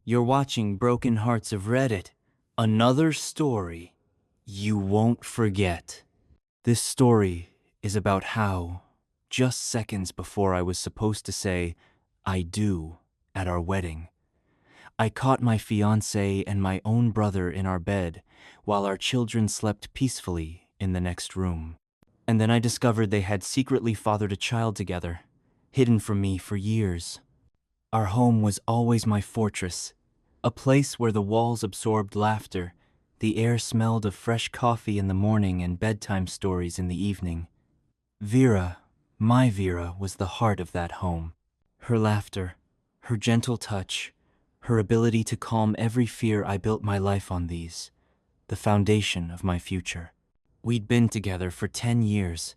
You're watching Broken Hearts of Reddit, another story you won't forget. This story is about how, just seconds before I was supposed to say, I do, at our wedding, I caught my fiancée and my own brother in our bed while our children slept peacefully in the next room. And then I discovered they had secretly fathered a child together, hidden from me for years. Our home was always my fortress, a place where the walls absorbed laughter, the air smelled of fresh coffee in the morning and bedtime stories in the evening. Vera, my Vera, was the heart of that home. Her laughter, her gentle touch, her ability to calm every fear I built my life on these, the foundation of my future. We'd been together for 10 years,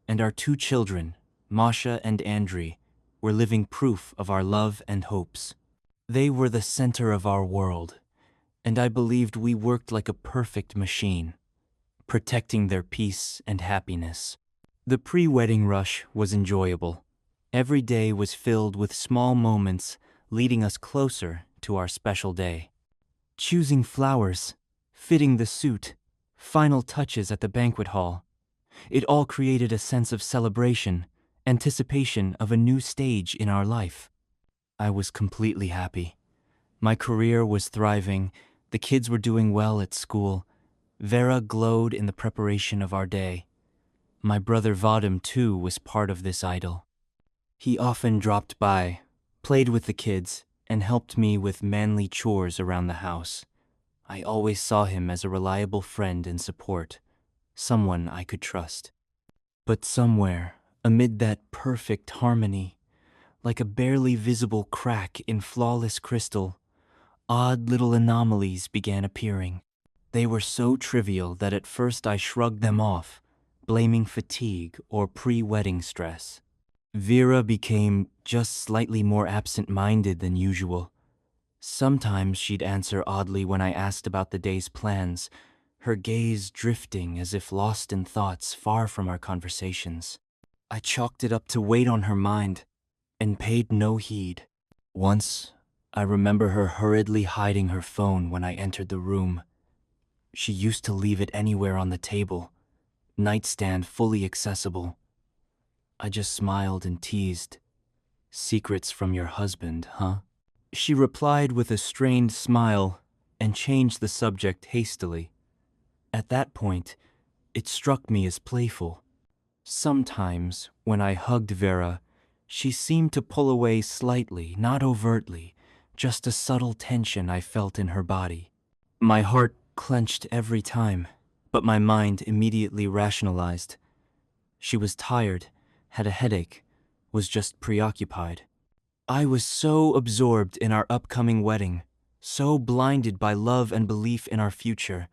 and our 2 children, Masha and Andrei, were living proof of our love and hopes. They were the center of our world, and I believed we worked like a perfect machine, protecting their peace and happiness. The pre-wedding rush was enjoyable. Every day was filled with small moments leading us closer to our special day. Choosing flowers, fitting the suit, final touches at the banquet hall. It all created a sense of celebration, anticipation of a new stage in our life. I was completely happy. My career was thriving, the kids were doing well at school. Vera glowed in the preparation of our day. My brother Vadim, too, was part of this idyll. He often dropped by, played with the kids, and helped me with manly chores around the house. I always saw him as a reliable friend and support, someone I could trust. But somewhere, amid that perfect harmony, like a barely visible crack in flawless crystal, odd little anomalies began appearing. They were so trivial that at first I shrugged them off, blaming fatigue or pre-wedding stress. Vera became just slightly more absent-minded than usual. Sometimes she'd answer oddly when I asked about the day's plans, her gaze drifting as if lost in thoughts far from our conversations. I chalked it up to weight on her mind and paid no heed. Once, I remember her hurriedly hiding her phone when I entered the room. She used to leave it anywhere on the table, nightstand fully accessible. I just smiled and teased. Secrets from your husband, huh? She replied with a strained smile and changed the subject hastily. At that point, it struck me as playful. Sometimes, when I hugged Vera, she seemed to pull away slightly, not overtly, just a subtle tension I felt in her body. My heart clenched every time, but my mind immediately rationalized. She was tired, had a headache, was just preoccupied. I was so absorbed in our upcoming wedding, so blinded by love and belief in our future,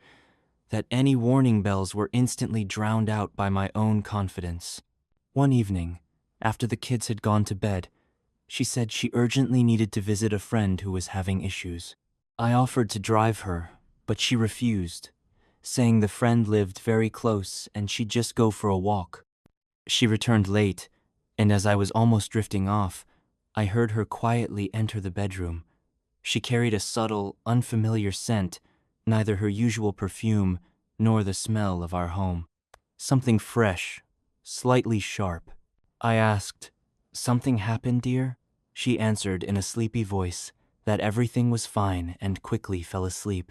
that any warning bells were instantly drowned out by my own confidence. One evening, after the kids had gone to bed, she said she urgently needed to visit a friend who was having issues. I offered to drive her, but she refused, saying the friend lived very close and she'd just go for a walk. She returned late, and as I was almost drifting off, I heard her quietly enter the bedroom. She carried a subtle, unfamiliar scent, neither her usual perfume nor the smell of our home. Something fresh, slightly sharp. I asked, "Something happened, dear?" She answered in a sleepy voice that everything was fine and quickly fell asleep.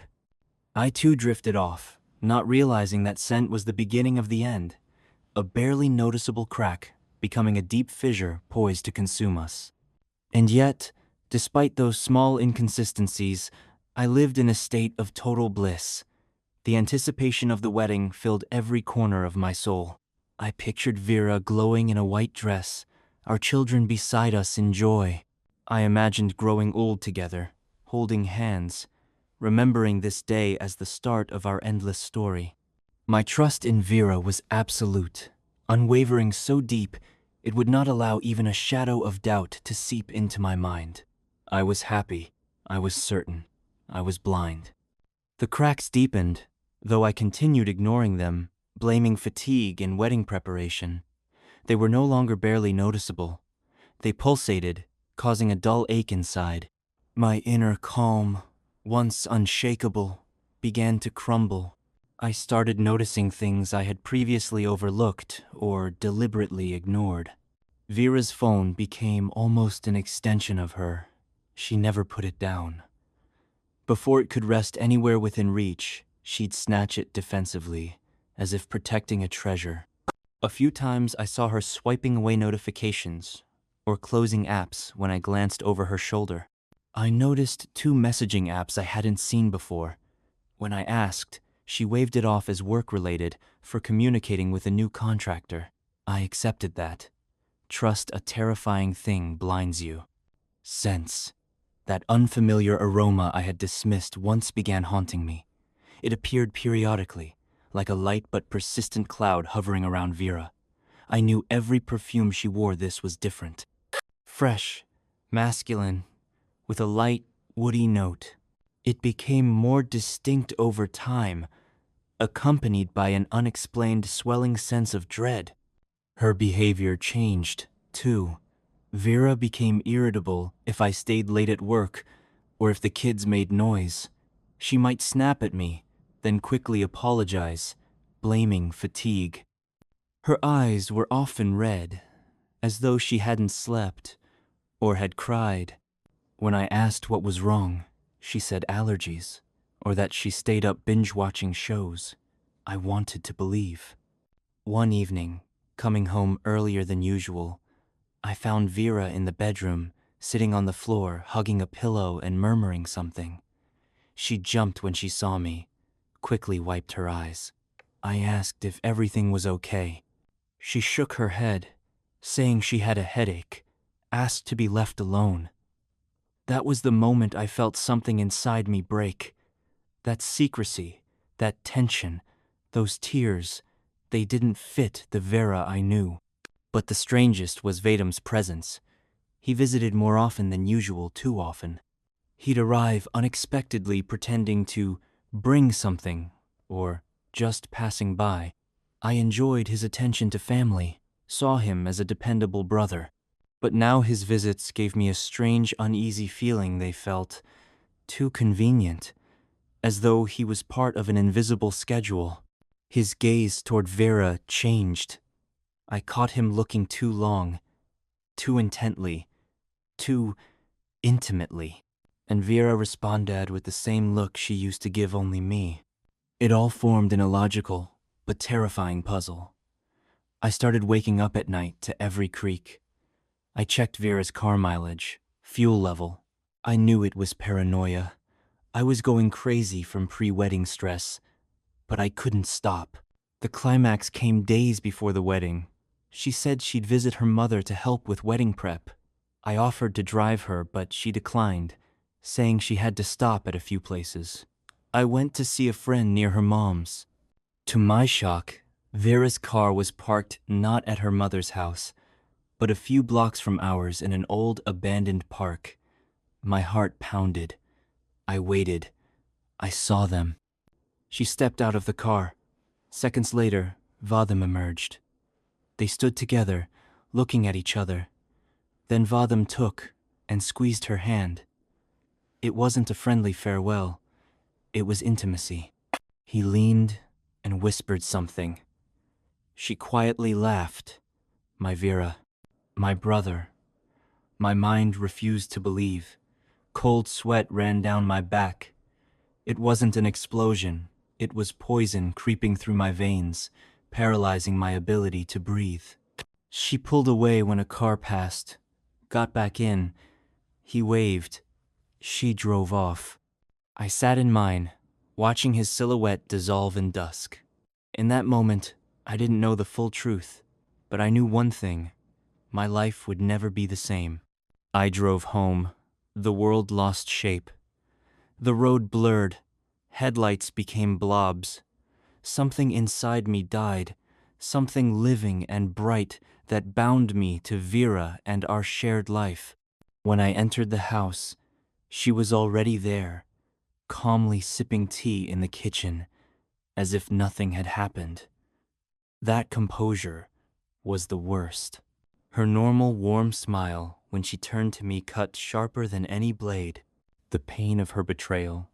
I too drifted off, not realizing that scent was the beginning of the end, a barely noticeable crack becoming a deep fissure poised to consume us. And yet, despite those small inconsistencies, I lived in a state of total bliss. The anticipation of the wedding filled every corner of my soul. I pictured Vera glowing in a white dress, our children beside us in joy. I imagined growing old together, holding hands, remembering this day as the start of our endless story. My trust in Vera was absolute, unwavering so deep it would not allow even a shadow of doubt to seep into my mind. I was happy, I was certain, I was blind. The cracks deepened, though I continued ignoring them, blaming fatigue and wedding preparation. They were no longer barely noticeable. They pulsated, causing a dull ache inside. My inner calm, once unshakable, began to crumble. I started noticing things I had previously overlooked or deliberately ignored. Vera's phone became almost an extension of her. She never put it down. Before it could rest anywhere within reach, she'd snatch it defensively, as if protecting a treasure. A few times I saw her swiping away notifications or closing apps when I glanced over her shoulder. I noticed two messaging apps I hadn't seen before. When I asked, she waved it off as work-related for communicating with a new contractor. I accepted that. Trust, a terrifying thing, blinds you. Sense. That unfamiliar aroma I had dismissed once began haunting me. It appeared periodically, like a light but persistent cloud hovering around Vera. I knew every perfume she wore this was different. Fresh, masculine, with a light, woody note. It became more distinct over time, accompanied by an unexplained swelling sense of dread. Her behavior changed, too. Vera became irritable if I stayed late at work or if the kids made noise. She might snap at me, then quickly apologize, blaming fatigue. Her eyes were often red, as though she hadn't slept or had cried. When I asked what was wrong, she said allergies, or that she stayed up binge-watching shows. I wanted to believe. One evening, coming home earlier than usual, I found Vera in the bedroom, sitting on the floor, hugging a pillow and murmuring something. She jumped when she saw me, quickly wiped her eyes. I asked if everything was okay. She shook her head, saying she had a headache, asked to be left alone. That was the moment I felt something inside me break. That secrecy, that tension, those tears, they didn't fit the Vera I knew. But the strangest was Vadum's presence. He visited more often than usual, too often. He'd arrive unexpectedly, pretending to bring something, or just passing by. I enjoyed his attention to family, saw him as a dependable brother. But now his visits gave me a strange, uneasy feeling. They felt too convenient, as though he was part of an invisible schedule. His gaze toward Vera changed. I caught him looking too long, too intently, too intimately. And Vera responded with the same look she used to give only me. It all formed an illogical but terrifying puzzle. I started waking up at night to every creak. I checked Vera's car mileage, fuel level. I knew it was paranoia. I was going crazy from pre-wedding stress, but I couldn't stop. The climax came days before the wedding. She said she'd visit her mother to help with wedding prep. I offered to drive her, but she declined, saying she had to stop at a few places. I went to see a friend near her mom's. To my shock, Vera's car was parked not at her mother's house, but a few blocks from ours in an old abandoned park. My heart pounded. I waited. I saw them. She stepped out of the car. Seconds later, Vadum emerged. They stood together, looking at each other. Then Vadum took and squeezed her hand. It wasn't a friendly farewell. It was intimacy. He leaned and whispered something. She quietly laughed. My Vera. My brother. My mind refused to believe. Cold sweat ran down my back. It wasn't an explosion. It was poison creeping through my veins, paralyzing my ability to breathe. She pulled away when a car passed, got back in. He waved. She drove off. I sat in mine, watching his silhouette dissolve in dusk. In that moment, I didn't know the full truth, but I knew one thing. My life would never be the same. I drove home. The world lost shape. The road blurred. Headlights became blobs. Something inside me died, something living and bright that bound me to Vera and our shared life. When I entered the house, she was already there, calmly sipping tea in the kitchen, as if nothing had happened. That composure was the worst. Her normal warm smile when she turned to me cut sharper than any blade. The pain of her betrayal.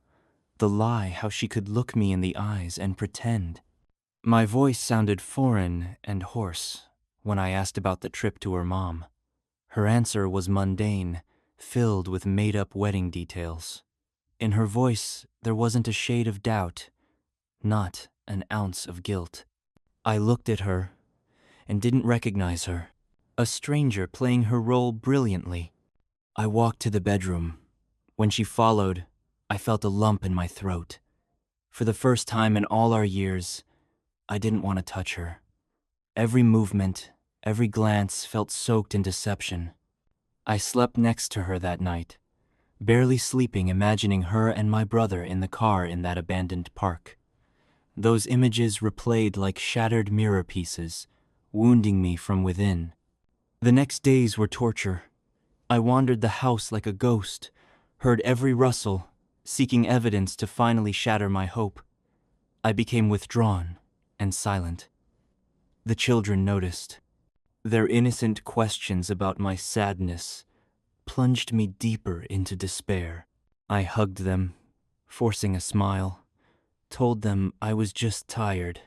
The lie, how she could look me in the eyes and pretend. My voice sounded foreign and hoarse when I asked about the trip to her mom. Her answer was mundane, filled with made-up wedding details. In her voice, there wasn't a shade of doubt, not an ounce of guilt. I looked at her and didn't recognize her, a stranger playing her role brilliantly. I walked to the bedroom. When she followed, I felt a lump in my throat. For the first time in all our years, I didn't want to touch her. Every movement, every glance felt soaked in deception. I slept next to her that night, barely sleeping, imagining her and my brother in the car in that abandoned park. Those images replayed like shattered mirror pieces, wounding me from within. The next days were torture. I wandered the house like a ghost, heard every rustle, seeking evidence to finally shatter my hope. I became withdrawn and silent. The children noticed. Their innocent questions about my sadness plunged me deeper into despair. I hugged them, forcing a smile, told them I was just tired.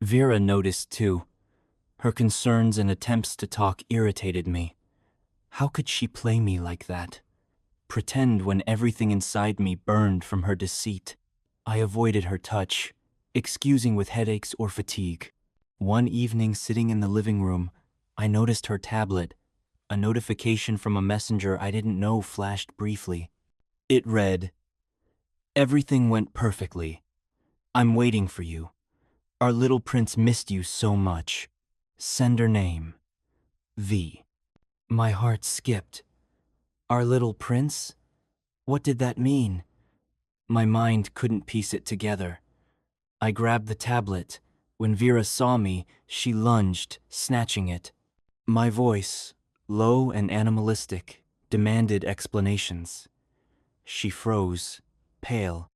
Vera noticed too. Her concerns and attempts to talk irritated me. How could she play me like that? Pretend when everything inside me burned from her deceit. I avoided her touch, excusing with headaches or fatigue. One evening, sitting in the living room, I noticed her tablet. A notification from a messenger I didn't know flashed briefly. It read, "Everything went perfectly. I'm waiting for you. Our little prince missed you so much. Sender name, V." My heart skipped. Our little prince? What did that mean? My mind couldn't piece it together. I grabbed the tablet. When Vera saw me, she lunged, snatching it. My voice, low and animalistic, demanded explanations. She froze, pale.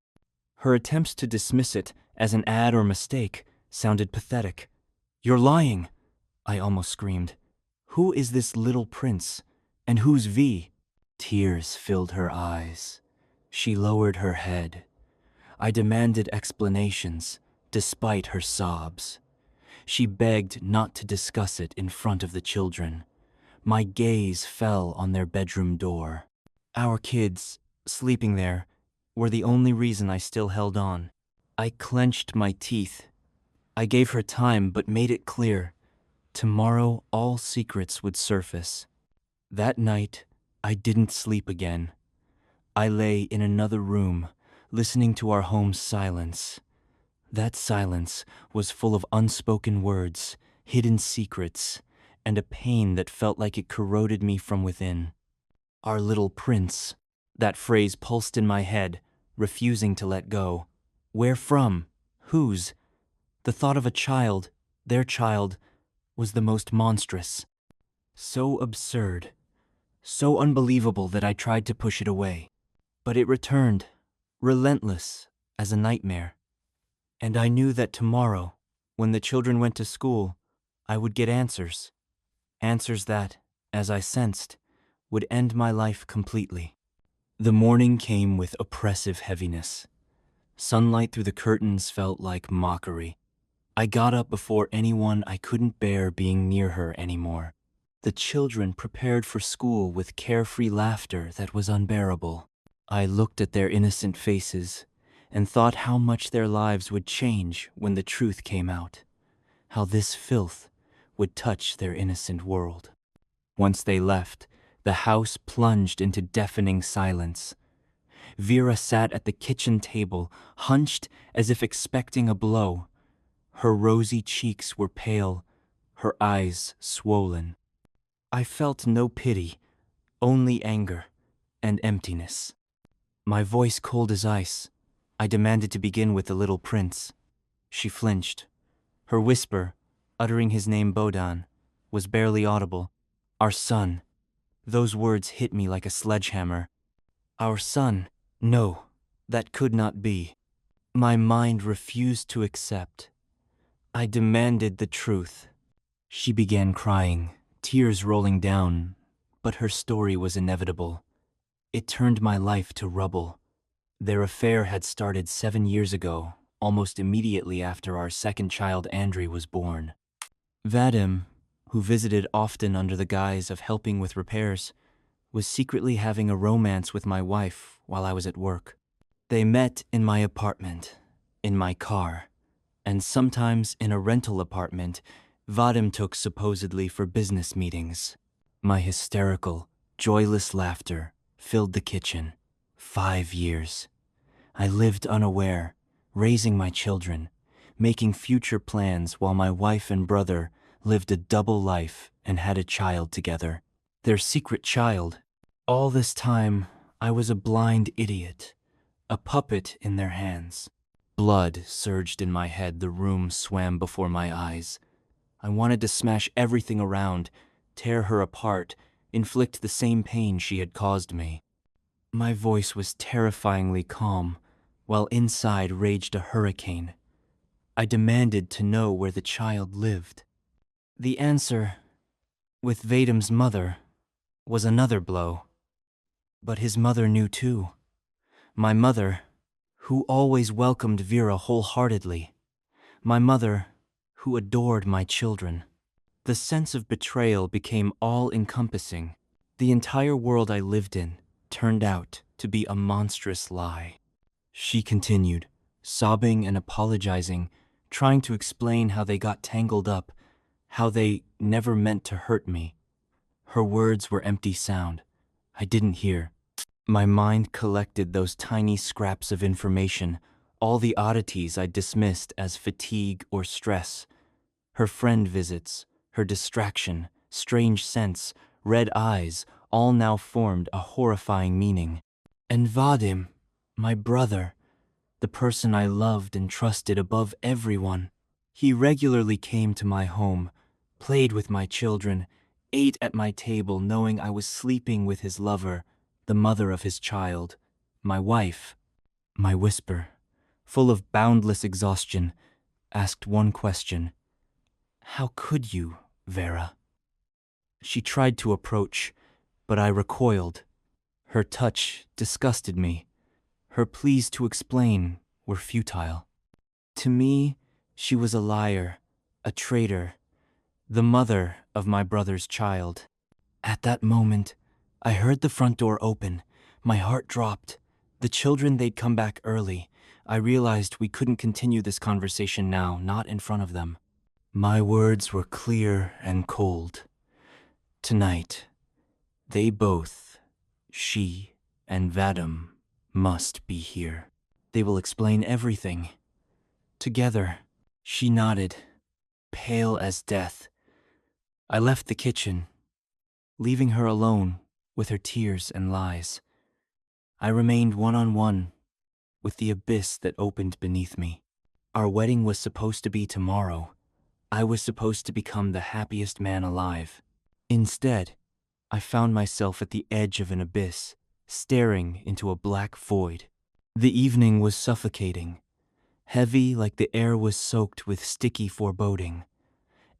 Her attempts to dismiss it as an ad or mistake sounded pathetic. "You're lying!" I almost screamed. "Who is this little prince? And who's V?" Tears filled her eyes. She lowered her head. I demanded explanations, despite her sobs. She begged not to discuss it in front of the children. My gaze fell on their bedroom door. Our kids, sleeping there, were the only reason I still held on. I clenched my teeth. I gave her time, but made it clear. Tomorrow all secrets would surface. That night, I didn't sleep again. I lay in another room, listening to our home's silence. That silence was full of unspoken words, hidden secrets, and a pain that felt like it corroded me from within. Our little prince. That phrase pulsed in my head, refusing to let go. Where from? Whose? The thought of a child, their child, was the most monstrous. So absurd, so unbelievable that I tried to push it away. But it returned, relentless as a nightmare. And I knew that tomorrow, when the children went to school, I would get answers. Answers that, as I sensed, would end my life completely. The morning came with oppressive heaviness. Sunlight through the curtains felt like mockery. I got up before anyone. I couldn't bear being near her anymore. The children prepared for school with carefree laughter that was unbearable. I looked at their innocent faces and thought how much their lives would change when the truth came out, how this filth would touch their innocent world. Once they left, the house plunged into deafening silence. Vera sat at the kitchen table, hunched as if expecting a blow. Her rosy cheeks were pale, her eyes swollen. I felt no pity, only anger and emptiness. My voice cold as ice, I demanded to begin with the little prince. She flinched. Her whisper, uttering his name Bodan, was barely audible. Our son. Those words hit me like a sledgehammer. Our son. No, that could not be. My mind refused to accept. I demanded the truth. She began crying, tears rolling down, but her story was inevitable. It turned my life to rubble. Their affair had started 7 years ago, almost immediately after our second child Andrei was born. Vadim, who visited often under the guise of helping with repairs, was secretly having a romance with my wife while I was at work. They met in my apartment, in my car, and sometimes in a rental apartment Vadim took supposedly for business meetings. My hysterical, joyless laughter filled the kitchen. 5 years. I lived unaware, raising my children, making future plans while my wife and brother lived a double life and had a child together. Their secret child. All this time, I was a blind idiot, a puppet in their hands. Blood surged in my head, the room swam before my eyes. I wanted to smash everything around, tear her apart, inflict the same pain she had caused me. My voice was terrifyingly calm, while inside raged a hurricane. I demanded to know where the child lived. The answer, with Vadim's mother, was another blow. But his mother knew too. My mother, who always welcomed Vera wholeheartedly. My mother, who adored my children. The sense of betrayal became all-encompassing. The entire world I lived in turned out to be a monstrous lie. She continued, sobbing and apologizing, trying to explain how they got tangled up, how they never meant to hurt me. Her words were empty sound. I didn't hear. My mind collected those tiny scraps of information, all the oddities I dismissed as fatigue or stress. Her friend visits, her distraction, strange scents, red eyes, all now formed a horrifying meaning. And Vadim, my brother, the person I loved and trusted above everyone, he regularly came to my home, played with my children, ate at my table knowing I was sleeping with his lover, the mother of his child, my wife. My whisper, full of boundless exhaustion, asked one question. How could you, Vera? She tried to approach, but I recoiled. Her touch disgusted me. Her pleas to explain were futile. To me, she was a liar, a traitor, the mother of my brother's child. At that moment, I heard the front door open. My heart dropped. The children, they'd come back early. I realized we couldn't continue this conversation now, not in front of them. My words were clear and cold. Tonight, they both, she and Vadim, must be here. They will explain everything. Together. She nodded, pale as death. I left the kitchen, leaving her alone with her tears and lies. I remained one-on-one with the abyss that opened beneath me. Our wedding was supposed to be tomorrow. I was supposed to become the happiest man alive. Instead, I found myself at the edge of an abyss, staring into a black void. The evening was suffocating, heavy like the air was soaked with sticky foreboding.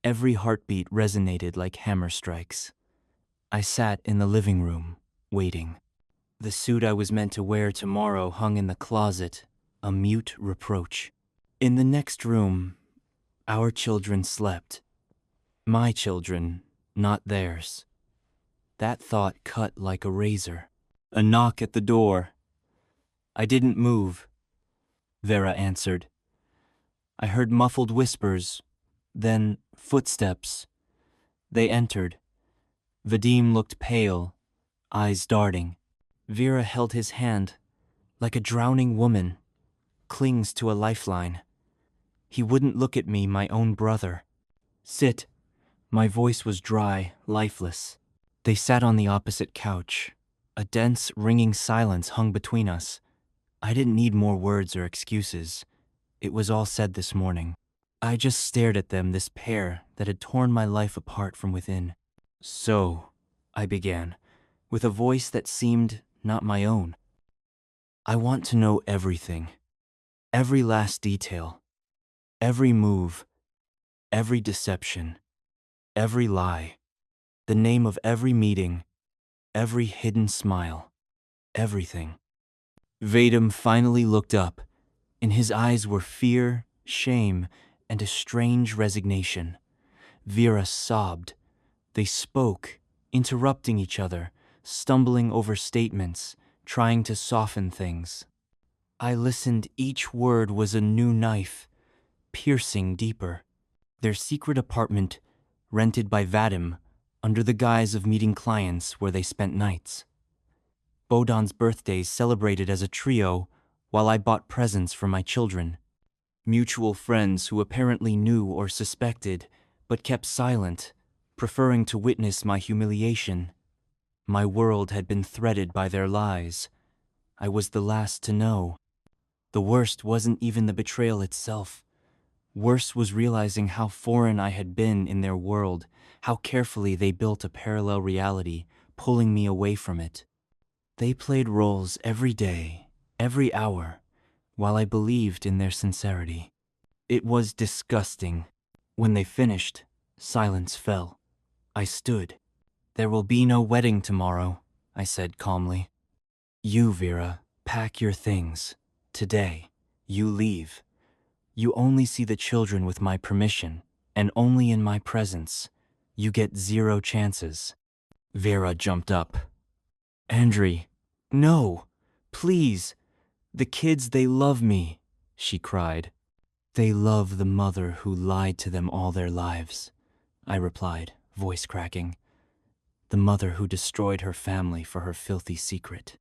Every heartbeat resonated like hammer strikes. I sat in the living room, waiting. The suit I was meant to wear tomorrow hung in the closet, a mute reproach. In the next room, our children slept. My children, not theirs. That thought cut like a razor. A knock at the door. I didn't move. Vera answered. I heard muffled whispers, then footsteps. They entered. Vadim looked pale, eyes darting. Vera held his hand, like a drowning woman, clings to a lifeline. He wouldn't look at me, my own brother. Sit. My voice was dry, lifeless. They sat on the opposite couch. A dense, ringing silence hung between us. I didn't need more words or excuses. It was all said this morning. I just stared at them, this pair that had torn my life apart from within. So, I began, with a voice that seemed not my own. I want to know everything. Every last detail. Every move. Every deception. Every lie. The name of every meeting. Every hidden smile. everything. Vadim finally looked up. In his eyes were fear, shame, and a strange resignation. Vera sobbed. They spoke, interrupting each other, stumbling over statements, trying to soften things. I listened. Each word was a new knife, piercing deeper. Their secret apartment, rented by Vadim, under the guise of meeting clients where they spent nights. Bodan's birthdays celebrated as a trio, while I bought presents for my children. Mutual friends who apparently knew or suspected, but kept silent, preferring to witness my humiliation. My world had been threaded by their lies. I was the last to know. The worst wasn't even the betrayal itself. Worse was realizing how foreign I had been in their world, how carefully they built a parallel reality, pulling me away from it. They played roles every day, every hour, while I believed in their sincerity. It was disgusting. When they finished, silence fell. I stood. "There will be no wedding tomorrow," I said calmly. "You, Vera, pack your things. Today, you leave. You only see the children with my permission, and only in my presence. You get 0 chances." Vera jumped up. "Andrei, no, please. The kids, they love me," she cried. "They love the mother who lied to them all their lives," I replied, voice cracking. "The mother who destroyed her family for her filthy secret."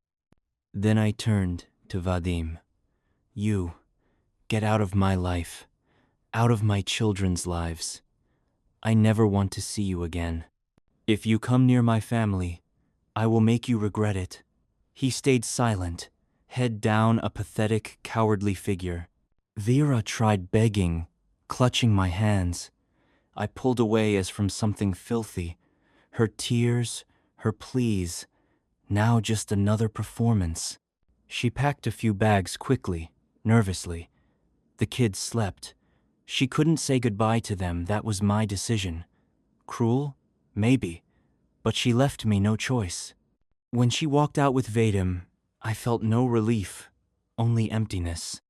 Then I turned to Vadim. "You, get out of my life, out of my children's lives. I never want to see you again. If you come near my family, I will make you regret it." He stayed silent, head down, a pathetic, cowardly figure. Vera tried begging, clutching my hands. I pulled away as from something filthy. Her tears, her pleas, now just another performance. She packed a few bags quickly, nervously. The kids slept. She couldn't say goodbye to them. That was my decision. Cruel? Maybe. But she left me no choice. When she walked out with Vadim, I felt no relief, only emptiness.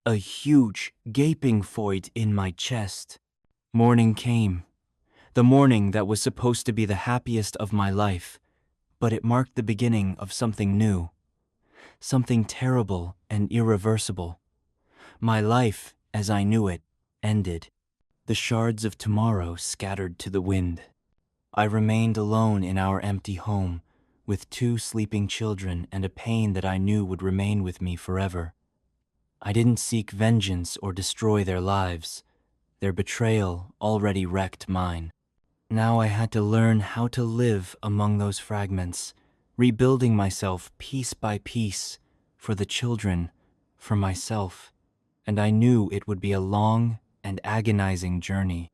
A huge, gaping void in my chest. Morning came. The morning that was supposed to be the happiest of my life, but it marked the beginning of something new. Something terrible and irreversible. My life, as I knew it, ended. The shards of tomorrow scattered to the wind. I remained alone in our empty home, with 2 sleeping children and a pain that I knew would remain with me forever. I didn't seek vengeance or destroy their lives. Their betrayal already wrecked mine. Now I had to learn how to live among those fragments, rebuilding myself piece by piece, for the children, for myself. And I knew it would be a long and agonizing journey.